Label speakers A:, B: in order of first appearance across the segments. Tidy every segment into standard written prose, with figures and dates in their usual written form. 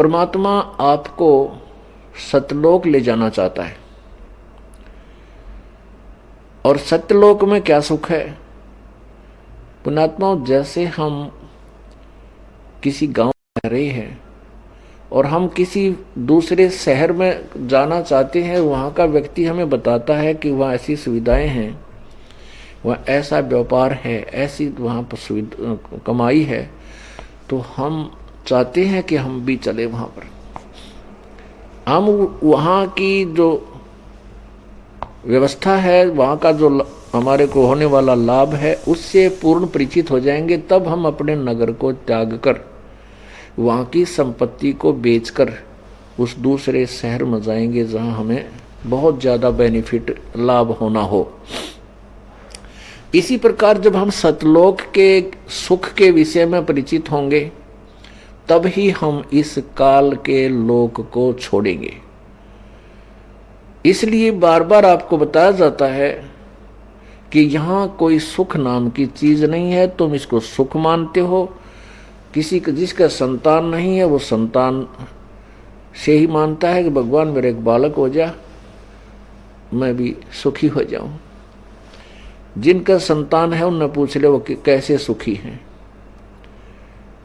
A: परमात्मा आपको सतलोक ले जाना चाहता है। और सत्यलोक में क्या सुख है पुण्यात्मा? जैसे हम किसी गांव में रह रहे हैं और हम किसी दूसरे शहर में जाना चाहते हैं, वहाँ का व्यक्ति हमें बताता है कि वहाँ ऐसी सुविधाएं हैं, वहाँ ऐसा व्यापार है, ऐसी वहाँ पर कमाई है, तो हम चाहते हैं कि हम भी चले वहाँ पर। हम वहाँ की जो व्यवस्था है, वहाँ का जो हमारे को होने वाला लाभ है, उससे पूर्ण परिचित हो जाएंगे। तब हम अपने नगर को त्याग कर वहाँ की संपत्ति को बेचकर उस दूसरे शहर में जाएंगे जहाँ हमें बहुत ज़्यादा बेनिफिट लाभ होना हो। इसी प्रकार जब हम सतलोक के सुख के विषय में परिचित होंगे, तब ही हम इस काल के लोक को छोड़ेंगे। इसलिए बार बार आपको बताया जाता है कि यहाँ कोई सुख नाम की चीज नहीं है। तुम इसको सुख मानते हो। किसी का जिसका संतान नहीं है वो संतान से ही मानता है कि भगवान मेरे एक बालक हो जा, मैं भी सुखी हो जाऊं। जिनका संतान है उनने पूछ ले वो कैसे सुखी हैं।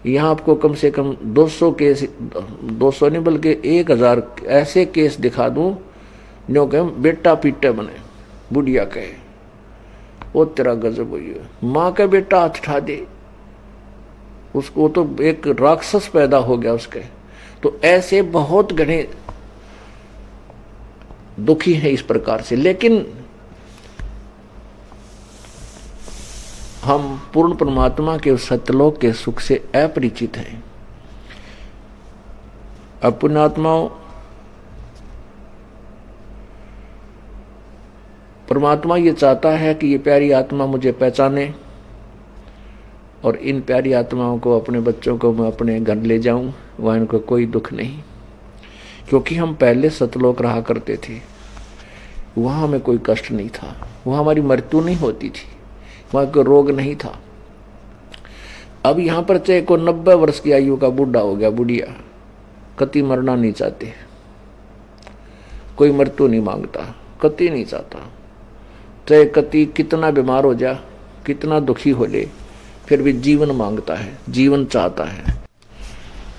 A: यहाँ आपको कम से कम 200 केस, 200 नहीं बल्कि 1000 ऐसे केस दिखा दूं जो कहे बेटा पीटे बने, बुढ़िया कहे वो तेरा गजब हुई है, माँ का बेटा हाथ उठा दे, उसको तो एक राक्षस पैदा हो गया उसके। तो ऐसे बहुत घने दुखी हैं इस प्रकार से। लेकिन हम पूर्ण परमात्मा के सत्यलोक के सुख से अपरिचित हैं। अब पुण्यात्माओं, परमात्मा ये चाहता है कि ये प्यारी आत्मा मुझे पहचाने और इन प्यारी आत्माओं को, अपने बच्चों को मैं अपने घर ले जाऊं, वहाँ इनको कोई दुख नहीं। क्योंकि हम पहले सतलोक रहा करते थे, वहाँ हमें कोई कष्ट नहीं था, वहाँ हमारी मृत्यु नहीं होती थी, वहाँ कोई रोग नहीं था। अब यहाँ पर चाहे को 90 वर्ष की आयु का बूढ़ा हो गया, बुढ़िया, कति मरना नहीं चाहते, कोई मृत्यु नहीं मांगता, कति नहीं चाहता। चाहे कति कितना बीमार हो जा, कितना दुखी हो ले, फिर भी जीवन मांगता है, जीवन चाहता है।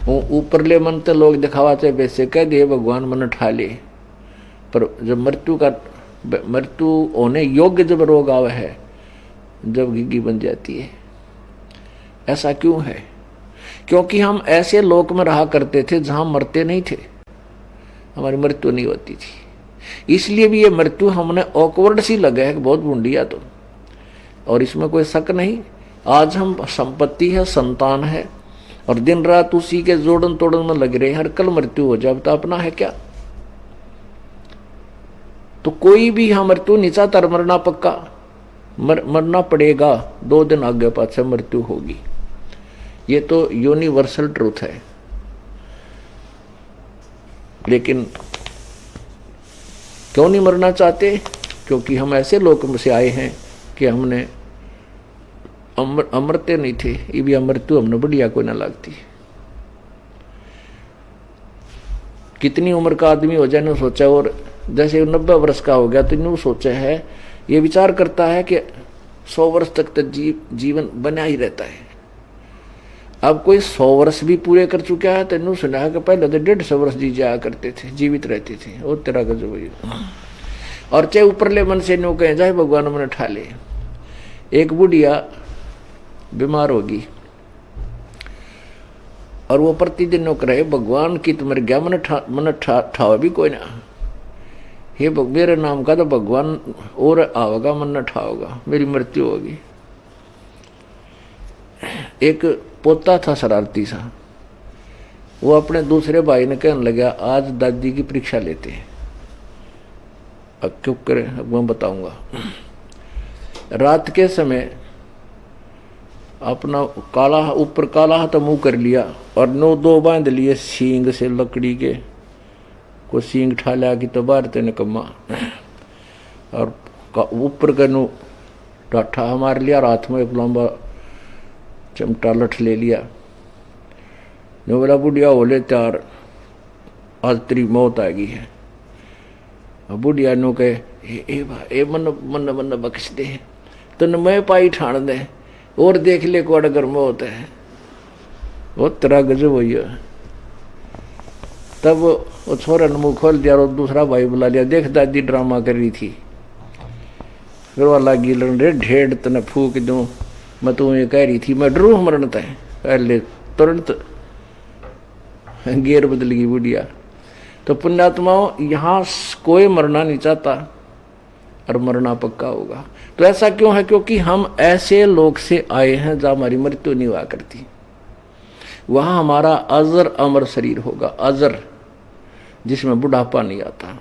A: वो ऊपरले मन तो लोग दिखावा चाहे वैसे कह दे भगवान मन ठा ले, पर जब मृत्यु होने योग्य जब रोग आवे है, जब घिघी बन जाती है। ऐसा क्यों है? क्योंकि हम ऐसे लोक में रहा करते थे जहां मरते नहीं थे, हमारी मृत्यु नहीं होती थी। इसलिए भी ये मृत्यु हमने ऑकवर्ड सी लगे है कि बहुत बूढ़िया तो, और इसमें कोई शक नहीं। आज हम संपत्ति है, संतान है, और दिन रात उसी के जोड़न तोड़न में लग रहे हैं। हर कल मृत्यु हो जाए तो अपना है क्या? तो कोई भी यहाँ मृत्यु नहीं चाहता, मरना पक्का, मरना पड़ेगा, 2 दिन आगे पाछे मृत्यु होगी। ये तो यूनिवर्सल ट्रूथ है। लेकिन क्यों नहीं मरना चाहते? क्योंकि हम ऐसे लोक से आए हैं कि हमने अमरते नहीं थे। ये भी मृत्यु हमने बढ़िया कोई ना लगती। कितनी उम्र का आदमी हो जाए, सोचा, और जैसे 90 वर्ष का हो गया तो इन्हों सोचा है, ये विचार करता है कि 100 वर्ष तक तो जीवन बना ही रहता है। अब कोई 100 वर्ष भी पूरे कर चुका है तो इन्हों सुना है कि पहले तो 150 वर्ष जी जाया करते थे, जीवित रहते थे। और तेरा गजब। और चाहे ऊपरले मन से नो कहे जाए भगवान मन ठा ले। एक बुढ़िया बीमार होगी और वो प्रतिदिन नो करे भगवान की तुम्हारे गया मन ठावा भी कोई ना, हे मेरे नाम का तो भगवान और आओगा, मन न ठाओगा, मेरी मृत्यु होगी। एक पोता था शरारती सा, वो अपने दूसरे भाई ने कहने लगा आज दादी की परीक्षा लेते हैं। अब क्यों करे, अब मैं बताऊंगा। रात के समय अपना काला ऊपर काला हाथ मुंह कर लिया और 9 बांध लिए सींग से लकड़ी के, को सींग ठा लिया कि तो बाहर तेने कम्मा, और ऊपर का नो टाठा मार लिया, हाथ में एक लंबा चमटा लठ ले लिया। नो बोला बुढ़िया हो ले त्यार, आज तेरी मौत आ गई है। बुढ़िया नो कहे ए मन मन मन बख्श दे, तन मैं पाई ठाण दे और देख ले को अगर मौत है। वो तेरा गजब हुई है। तब वो छोरा ने मुंह खोल दिया और दूसरा भाई बुला लिया, देख दादी ड्रामा कर रही थी। फिर वाला गिलन रे ढेड़ तने फूक दूं, मैं तुम्हें कह रही थी मैं डरू मरण तय। पहले तुरंत गेर बदल गई बुढ़िया। तो पुण्यात्माओं, यहाँ कोई मरना नहीं चाहता और मरना पक्का होगा। तो ऐसा क्यों है? क्योंकि हम ऐसे लोग से आए हैं जहां हमारी मृत्यु नहीं हुआ करती। वहां हमारा अजर अमर शरीर होगा, अजर, जिसमें बुढ़ापा नहीं आता।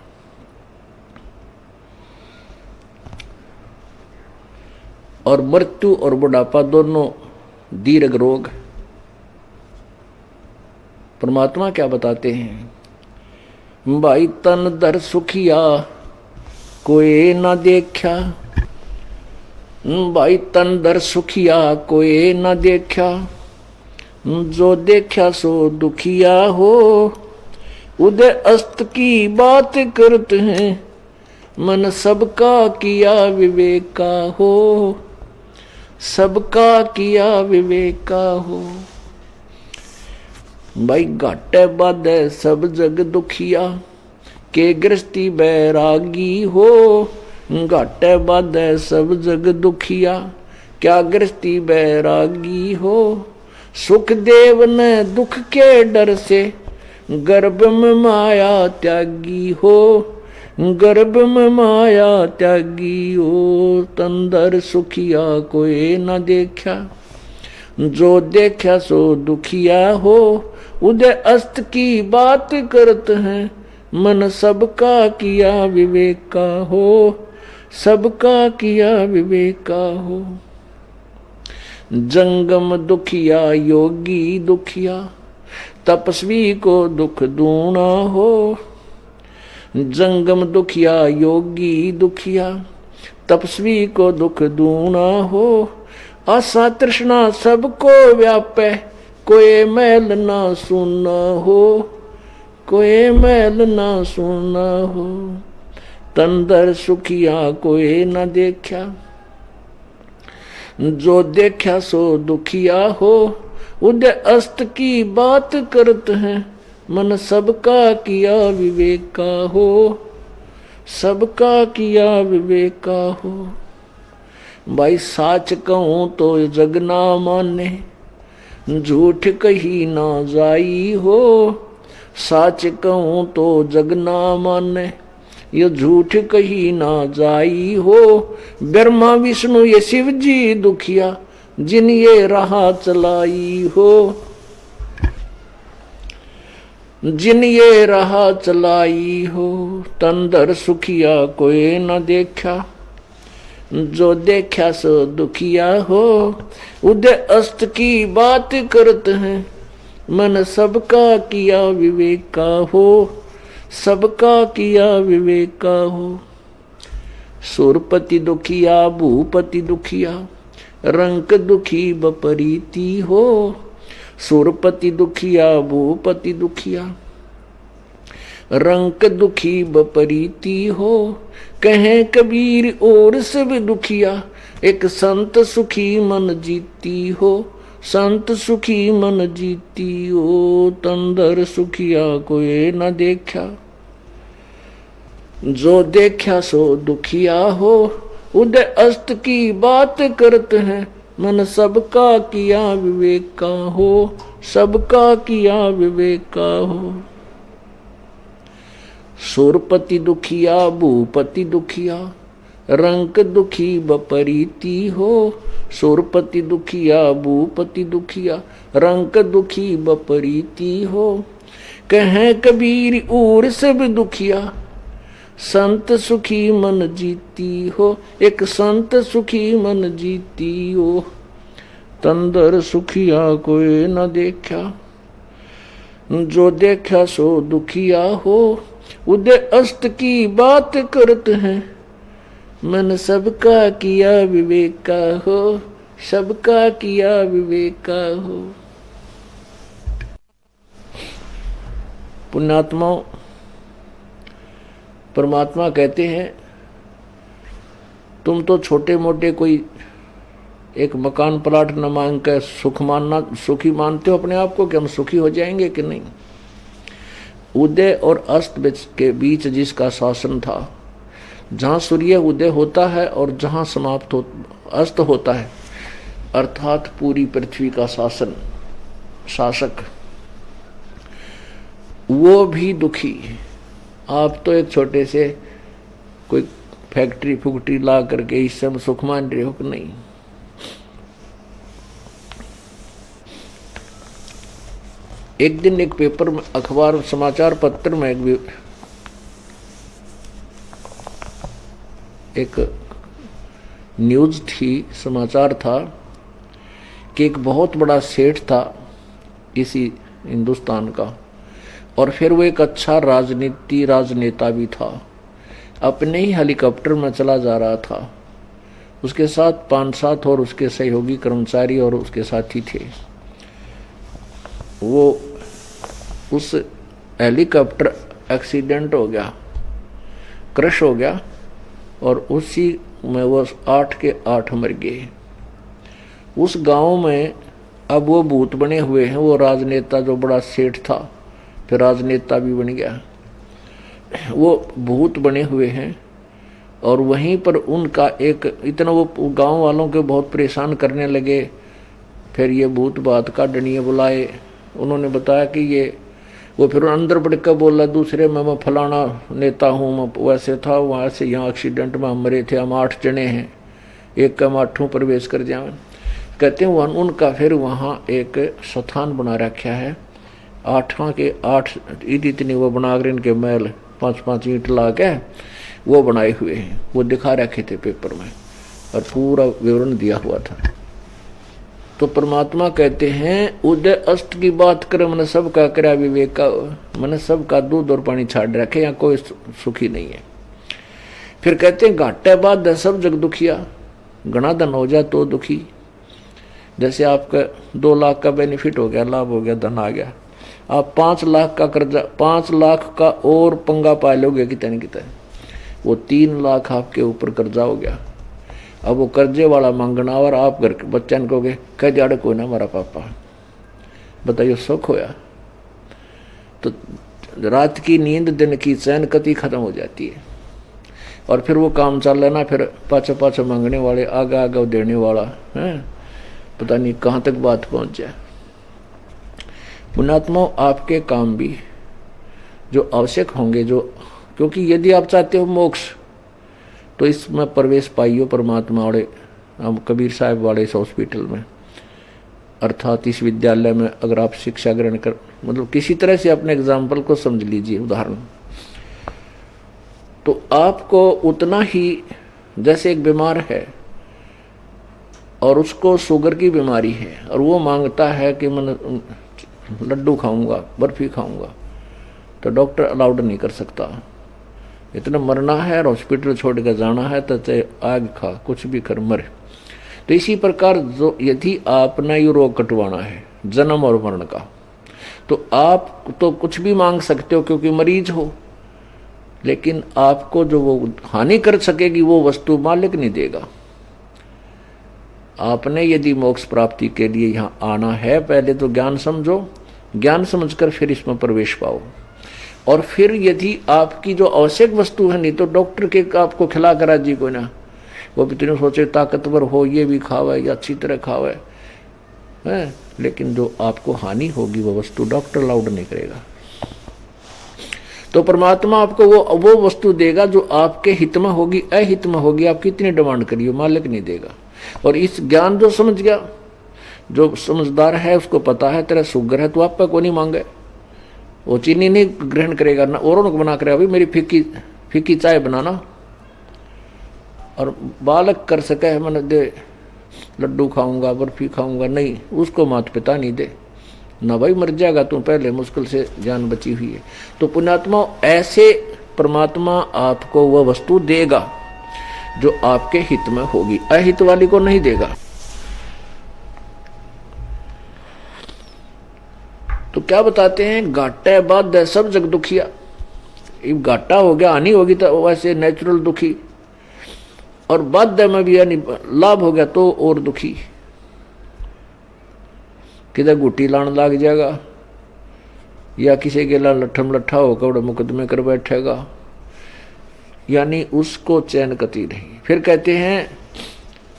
A: और मृत्यु और बुढ़ापा दोनों दीर्घ रोग। परमात्मा क्या बताते हैं? भाई तन दर सुखिया कोई ना देखा, भाई तन दर सुखिया कोई ना देखा, जो देखा सो दुखिया हो, उदय अस्त की बात करते हैं, मन सबका किया विवेका हो, सबका किया विवेका हो। भाई घाटे बाधे सब जग दुखिया, के गृहस्थी बैरागी हो, घाटे बाधे सब जग दुखिया, क्या गृहस्थी बैरागी हो। सुखदेव ने दुख के डर से, गर्भ में माया त्यागी हो, गर्भ में माया त्यागी हो, तंदर सुखिया कोई न देखा, जो देखा सो दुखिया हो, उदय अस्त की बात करते हैं, मन सबका किया विवेका हो, सबका किया विवेका हो। जंगम दुखिया योगी दुखिया, तपस्वी को दुख दूना हो, जंगम दुखिया योगी दुखिया, तपस्वी को दुख दूना हो। आशा तृष्णा सबको व्यापे, कोई मैल ना सुना हो, कोई मैल ना सुना हो, तंदर सुखिया कोई न देखा, जो देखा सो दुखिया हो, उदय अस्त की बात करते हैं, मन सबका किया विवेका हो, सबका किया विवेका हो। भाई साच कहूं तो जग ना माने, झूठ कही ना जाई हो, साच कहूं तो जग ना माने, ये झूठ कही ना जाई हो। ब्रह्मा विष्णु ये शिव जी दुखिया, जिन ये राह चलाई हो, जिन ये राह चलाई हो, तंदर सुखिया कोई न देखा, जो देखा सो दुखिया हो, उदय अस्त की बात करते हैं, मन सबका किया विवेका हो, सबका किया विवेका हो। सुरपति दुखिया भूपति दुखिया, रंक दुखी बपरीती हो, सुरपति दुखिया भूपति दुखिया, रंक दुखी बपरीती हो। कहें कबीर और सब दुखिया, एक संत सुखी मन जीती हो, संत सुखी मन जीती हो, तंदर सुखिया कोई न देखा, जो देखा सो दुखिया हो, उदय अस्त की बात करते हैं, मन सबका किया विवेका हो, सबका किया विवेका हो। सुरपति दुखिया भूपति दुखिया, रंक दुखी बपरीती हो, सुरपति दुखिया भूपति दुखिया, रंक दुखी बपरीती हो। कहें कबीर और सब दुखिया, संत सुखी मन जीती हो, एक संत सुखी मन जीती हो, तंदर सुखिया कोई न देखा, जो देखा सो दुखिया हो, उदय अस्त की बात करते हैं, मन सबका किया विवेका हो, सबका किया विवेका हो। पुण्यात्माओं, परमात्मा कहते हैं तुम तो छोटे मोटे कोई एक मकान प्लाट न मांग कर सुखी मानते हो अपने आप को कि हम सुखी हो जाएंगे कि नहीं। उदय और अस्त के बीच जिसका शासन था, जहाँ सूर्य उदय होता है और जहाँ समाप्त अस्त होता है, अर्थात पूरी पृथ्वी का शासक, वो भी दुखी। आप तो एक छोटे से कोई फैक्ट्री ला करके इस समय सुख मान रहे हो कि नहीं। एक दिन एक पेपर में, अखबार समाचार पत्र में एक न्यूज थी, समाचार था कि एक बहुत बड़ा सेठ था इसी हिंदुस्तान का, और फिर वो एक अच्छा राजनेता भी था। अपने ही हेलीकॉप्टर में चला जा रहा था, उसके साथ 5-7 और उसके सहयोगी कर्मचारी और उसके साथी थे। वो उस हेलीकॉप्टर एक्सीडेंट हो गया, क्रश हो गया, और उसी में वो 8 के 8 मर गए। उस गांव में अब वो भूत बने हुए हैं। वो राजनेता जो बड़ा सेठ था फिर राजनेता भी बन गया, वो भूत बने हुए हैं। और वहीं पर उनका एक इतना वो गांव वालों के बहुत परेशान करने लगे। फिर ये भूत बात का डनिए बुलाए, उन्होंने बताया कि ये वो फिर अंदर बढ़ कर बोला दूसरे में, मैं फलाना नेता हूँ, मैं वैसे था वहाँ से यहाँ एक्सीडेंट में हम मरे थे, हम 8 जने हैं, एक का 8 प्रवेश कर जाए। कहते हैं उनका फिर वहाँ एक स्थान बना रखा है, 8 के 8 इतनी वो बना कर इनके महल 5-5 ईंट ला के वो बनाए हुए हैं। वो दिखा रखे थे पेपर में और पूरा विवरण दिया हुआ था। तो परमात्मा कहते हैं उदय अस्त की बात करे, मैंने सबका करा विवेक का, मैंने सबका दूध और पानी छाड़ रखे, यहाँ कोई सुखी नहीं है। फिर कहते हैं घाटे बाद सब जग दुखिया, घना धन हो जाए तो दुखी। जैसे आपका 2 लाख का बेनिफिट हो गया, लाभ हो गया, धन आ गया, आप 5 लाख का कर्जा, 5 लाख का और पंगा पा लोगे कितने कितने, वो 3 लाख आपके ऊपर कर्जा हो गया। अब वो कर्जे वाला मांगना और आप घर के बच्चा ने कहोगे कह दिया कोई ना हमारा पापा, बताइए सुख होया। तो रात की नींद दिन की चैन कति खत्म हो जाती है। और फिर वो काम चल लेना, फिर पाछा मांगने वाले, आगे देने वाला है, पता नहीं कहाँ तक बात पहुँच जाए। पुण्यात्मा आपके काम भी जो आवश्यक होंगे, जो क्योंकि यदि आप चाहते हो मोक्ष तो इसमें प्रवेश पाइयो परमात्मा वाले, हम कबीर साहब वाले इस हॉस्पिटल में, अर्थात इस विद्यालय में अगर आप शिक्षा ग्रहण कर, मतलब किसी तरह से अपने एग्जाम्पल को समझ लीजिए, उदाहरण, तो आपको उतना ही, जैसे एक बीमार है और उसको शुगर की बीमारी है और वो मांगता है कि मैं लड्डू खाऊंगा, बर्फी खाऊंगा, तो डॉक्टर अलाउड नहीं कर सकता। इतना मरना है और हॉस्पिटल छोड़ कर जाना है तो चाहे आग खा, कुछ भी कर मरे। तो इसी प्रकार जो यदि आपने ये रोग कटवाना है जन्म और मरण का, तो आप तो कुछ भी मांग सकते हो क्योंकि मरीज हो, लेकिन आपको जो वो हानि कर सकेगी वो वस्तु मालिक नहीं देगा। आपने यदि मोक्ष प्राप्ति के लिए यहाँ आना है, पहले तो ज्ञान समझो, ज्ञान समझकर फिर इसमें प्रवेश पाओ। और फिर यदि आपकी जो आवश्यक वस्तु है, नहीं तो डॉक्टर के आपको खिला करा जी कोई ना, वो भी तुमने सोचे ताकतवर हो, ये भी खावे या अच्छी तरह खावे है, लेकिन जो आपको हानि होगी वो वस्तु डॉक्टर अलाउड नहीं करेगा। तो परमात्मा आपको वो वस्तु देगा जो आपके हित में होगी, अहित में होगी, आप कितनी डिमांड करिए मालिक नहीं देगा। और इस ज्ञान जो समझ गया, जो समझदार है, उसको पता है तेरा शुगर है तो आप पे को नहीं मांगे, वो चीनी नहीं ग्रहण करेगा ना औरों को बना करेगा, भाई मेरी फीकी चाय बनाना। और बालक कर सके है मैंने दे लड्डू खाऊंगा, बर्फी खाऊंगा, नहीं, उसको माता पिता नहीं दे ना, भाई मर जाएगा तू, पहले मुश्किल से जान बची हुई है। तो पुण्यात्मा ऐसे परमात्मा आपको वह वस्तु देगा जो आपके हित में होगी, अहित वाली को नहीं देगा। तो क्या बताते हैं, घाटे बाद सब जग दुखिया। घाटा हो गया, हानि होगी तो वैसे नेचुरल दुखी, और बाध्य में भी यानी लाभ हो गया तो और दुखी। किधर गुटी लाने लग जाएगा या किसी के लाल लट्ठम लट्ठा होकर बड़े मुकदमे कर बैठेगा, यानी उसको चैन कती नहीं। फिर कहते हैं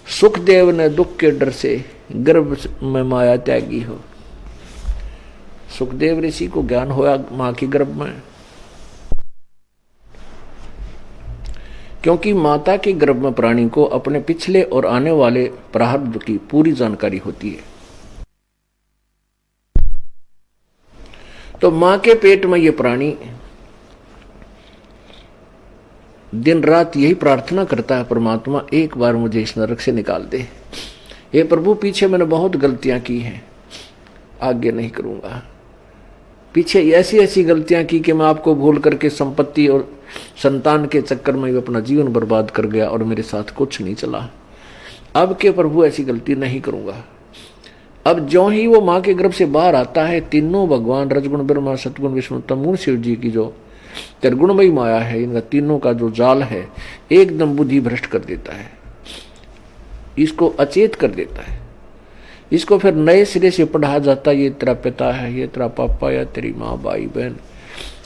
A: सुखदेव ने दुख के डर से गर्भ में माया त्यागी हो। सुखदेव ऋषि को ज्ञान होया मां की गर्भ में, क्योंकि माता के गर्भ में प्राणी को अपने पिछले और आने वाले प्रारब्ध की पूरी जानकारी होती है। तो मां के पेट में ये प्राणी दिन रात यही प्रार्थना करता है, परमात्मा एक बार मुझे इस नरक से निकाल दे। हे प्रभु, पीछे मैंने बहुत गलतियां की हैं, आगे नहीं करूंगा। पीछे ऐसी ऐसी गलतियां की कि मैं आपको भूल करके संपत्ति और संतान के चक्कर में अपना जीवन बर्बाद कर गया और मेरे साथ कुछ नहीं चला। अब के प्रभु ऐसी गलती नहीं करूंगा। अब जो ही वो मां के गर्भ से बाहर आता है, तीनों भगवान रजगुण ब्रह्मा सतगुण विष्णु तमगुण शिव जी की जो त्रिगुणमयी माया है, इनका तीनों का जो जाल है एकदम बुद्धि भ्रष्ट कर देता है, इसको अचेत कर देता है। इसको फिर नए सिरे से पढ़ा जाता है, ये तेरा पिता है, ये तेरा पापा या तेरी माँ भाई बहन,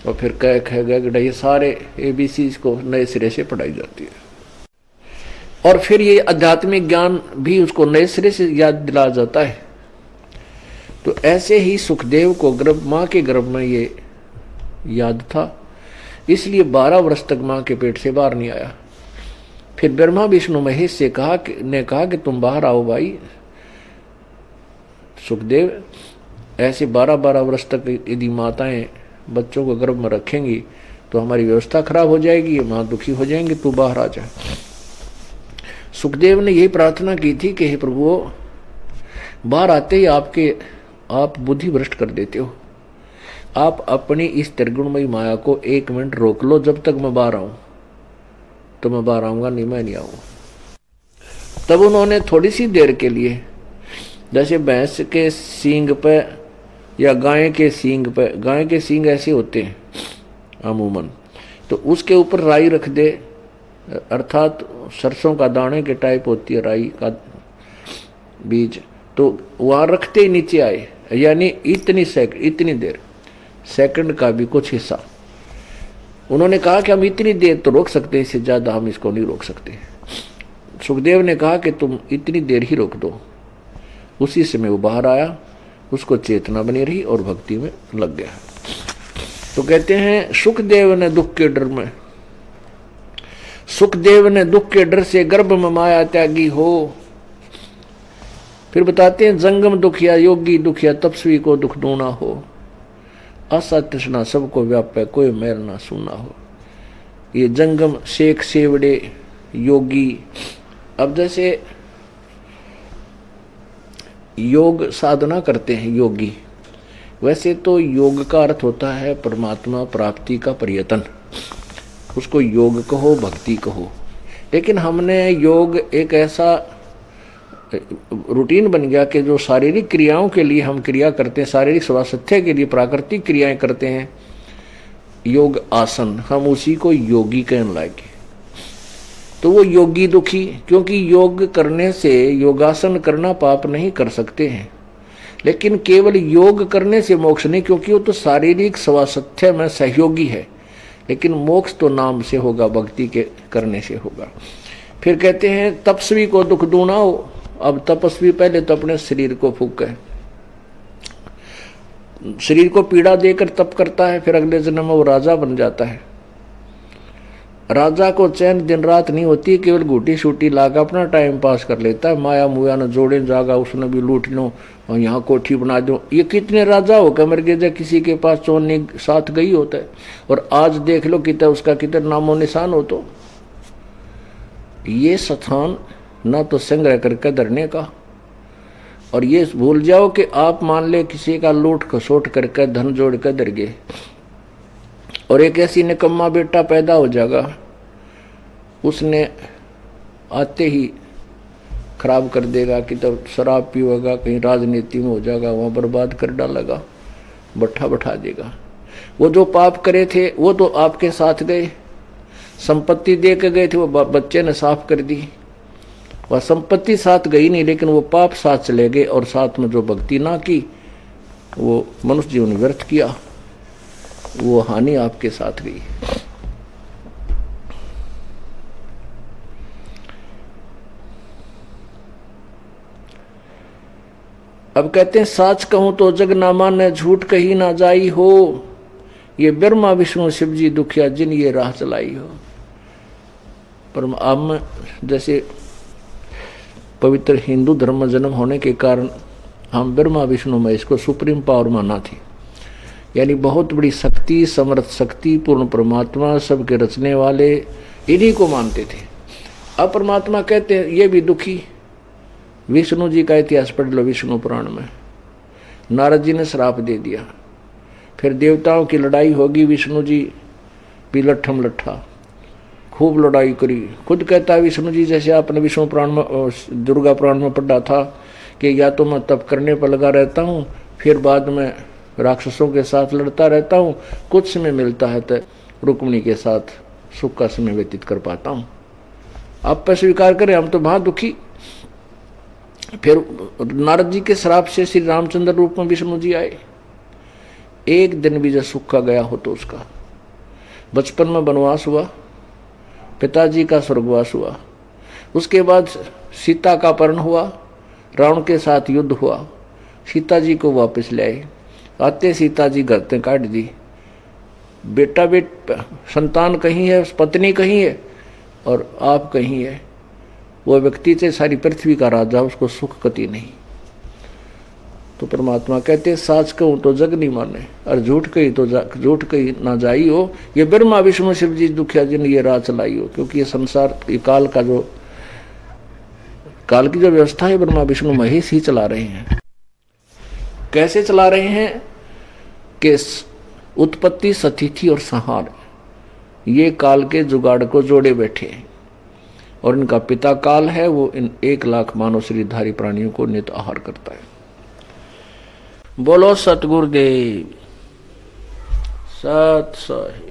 A: और फिर कह गड़ा, ये सारे ABC इसको नए सिरे से पढ़ाई जाती है। और फिर ये आध्यात्मिक ज्ञान भी उसको नए सिरे से याद दिलाया जाता है। तो ऐसे ही सुखदेव को माँ के गर्भ में ये याद था, इसलिए 12 वर्ष तक माँ के पेट से बाहर नहीं आया। फिर ब्रह्मा विष्णु महेश से कहा कि तुम बाहर आओ भाई सुखदेव। ऐसे 12-12 वर्ष तक यदि माताएं बच्चों को गर्भ में रखेंगी तो हमारी व्यवस्था खराब हो जाएगी, ये माँ दुखी हो जाएंगे, तू बाहर आ जा। सुखदेव ने यही प्रार्थना की थी कि हे प्रभु, बाहर आते ही आप बुद्धि भ्रष्ट कर देते हो। आप अपनी इस त्रिगुणमयी माया को 1 मिनट रोक लो, जब तक मैं बाहर आऊं तो मैं बाहर आऊंगा, नहीं मैं नहीं आऊंगा। तब उन्होंने थोड़ी सी देर के लिए, जैसे भैंस के सींग पे या गाय के सींग ऐसे होते हैं अमूमन, तो उसके ऊपर राई रख दे, अर्थात सरसों का दाने के टाइप होती है राई का बीज, तो वहां रखते ही नीचे आए, यानी इतनी देर, सेकंड का भी कुछ हिस्सा। उन्होंने कहा कि हम इतनी देर तो रोक सकते हैं, इससे ज्यादा हम इसको नहीं रोक सकते। सुखदेव ने कहा कि तुम इतनी देर ही रोक दो। उसी समय वो बाहर आया, उसको चेतना बनी रही और भक्ति में लग गया। तो कहते हैं सुखदेव ने दुख के डर से गर्भ में माया त्यागी हो। फिर बताते हैं जंगम दुखिया योगी दुखिया तपस्वी को दुख दूना हो। आशा तृष्णा सबको व्यापे कोई मैल ना सुना हो। ये जंगम शेख सेवड़े योगी, अब जैसे योग साधना करते हैं योगी, वैसे तो योग का अर्थ होता है परमात्मा प्राप्ति का प्रयत्न, उसको योग कहो भक्ति कहो। लेकिन हमने योग एक ऐसा रूटीन बन गया कि जो शारीरिक क्रियाओं के लिए हम क्रिया करते हैं, शारीरिक स्वास्थ्य के लिए प्राकृतिक क्रियाएं करते हैं, योग आसन, हम उसी को योगी कहने लगे। तो वो योगी दुखी, क्योंकि योग करने से, योगासन करना पाप नहीं कर सकते हैं, लेकिन केवल योग करने से मोक्ष नहीं, क्योंकि वो तो शारीरिक स्वास्थ्य में सहयोगी है, लेकिन मोक्ष तो नाम से होगा, भक्ति के करने से होगा। फिर कहते हैं तपस्वी को दुख दूना हो। अब तपस्वी पहले तो अपने शरीर को फूके, शरीर को पीड़ा देकर तप करता है, फिर अगले जन्म में वो राजा बन जाता है। राजा को चैन दिन रात नहीं होती, केवल घूटी शूटी लाकर अपना टाइम पास कर लेता है। माया मुया न जोड़े जागा, उसने भी लूट लो और यहाँ कोठी बना दो। ये कितने राजा हो के मर गए, किसी के पास चोरने साथ गई होता है, और आज देख लो कितना उसका कितना नामो निशान हो। तो ये स्थान ना तो संग्रह करके धरने का, और ये भूल जाओ कि आप मान ले किसी का लूट खसोट करके धन जोड़ कर धर गए, और एक ऐसी निकम्मा बेटा पैदा हो जाएगा, उसने आते ही खराब कर देगा कि तब शराब पीएगा, कहीं राजनीति में हो जाएगा, वहाँ बर्बाद कर डालेगा, बैठा देगा। वो जो पाप करे थे वो तो आपके साथ गए, संपत्ति दे के गए थे, वो बच्चे ने साफ कर दी। वह संपत्ति साथ गई नहीं, लेकिन वो पाप साथ चले गए, और साथ में जो भक्ति ना की वो मनुष्य जीवन व्यर्थ किया, वो हानि आपके साथ गई। अब कहते हैं साच कहूं तो जग ना माने, झूठ कही ना जाई हो, ये ब्रह्मा विष्णु शिव जी दुखिया जिन ये राह चलाई हो। पर अब जैसे पवित्र हिंदू धर्म में जन्म होने के कारण हम ब्रह्मा विष्णु में इसको सुप्रीम पावर माना थी, यानी बहुत बड़ी शक्ति, समर्थ शक्ति, पूर्ण परमात्मा, सबके रचने वाले, इन्हीं को मानते थे। अब परमात्मा कहते हैं ये भी दुखी। विष्णु जी का इतिहास पढ़ लो विष्णु पुराण में। नारद जी ने श्राप दे दिया, फिर देवताओं की लड़ाई होगी, विष्णु जी भी लट्ठम लट्ठा खूब लड़ाई करी। खुद कहता है विष्णु जी, जैसे आपने विष्णु पुराण में, दुर्गा पुराण में पढ़ा था कि या तो मैं तप करने पर लगा रहता हूँ, फिर बाद में राक्षसों के साथ लड़ता रहता हूँ, कुछ समय मिलता है तो रुक्मिणी के साथ सुख का समय व्यतीत कर पाता हूँ। आप पर स्वीकार करें, हम तो बहुत दुखी। फिर नारद जी के श्राप से श्री रामचंद्र रूप में विष्णु जी आए। एक दिन भी जो सुख का गया हो तो उसका, बचपन में वनवास हुआ, पिताजी का स्वर्गवास हुआ, उसके बाद सीता का अपहरण हुआ, रावण के साथ युद्ध हुआ, सीता जी को वापस ले आए, आते सीता जी गर्दन काट दी। बेटा संतान कहीं है, पत्नी कहीं है, और आप कहीं है। वो व्यक्ति से सारी पृथ्वी का राजा, उसको सुख कति नहीं। तो परमात्मा कहते साच कहूं तो जग नहीं माने, और झूठ कही तो झूठ कही ना जाई हो, ये ब्रह्मा विष्णु शिव जी दुखिया जिन ये राह चलाई हो। क्योंकि ये संसार, ये काल की जो व्यवस्था है ब्रह्मा विष्णु महेश ही चला रहे हैं। कैसे चला रहे हैं कि उत्पत्ति, सतिथि और संहार, ये काल के जुगाड़ को जोड़े बैठे हैं, और इनका पिता काल है, वो इन 1 लाख मानव शरीरधारी प्राणियों को नित आहार करता है। बोलो सतगुरुदेव सत सही।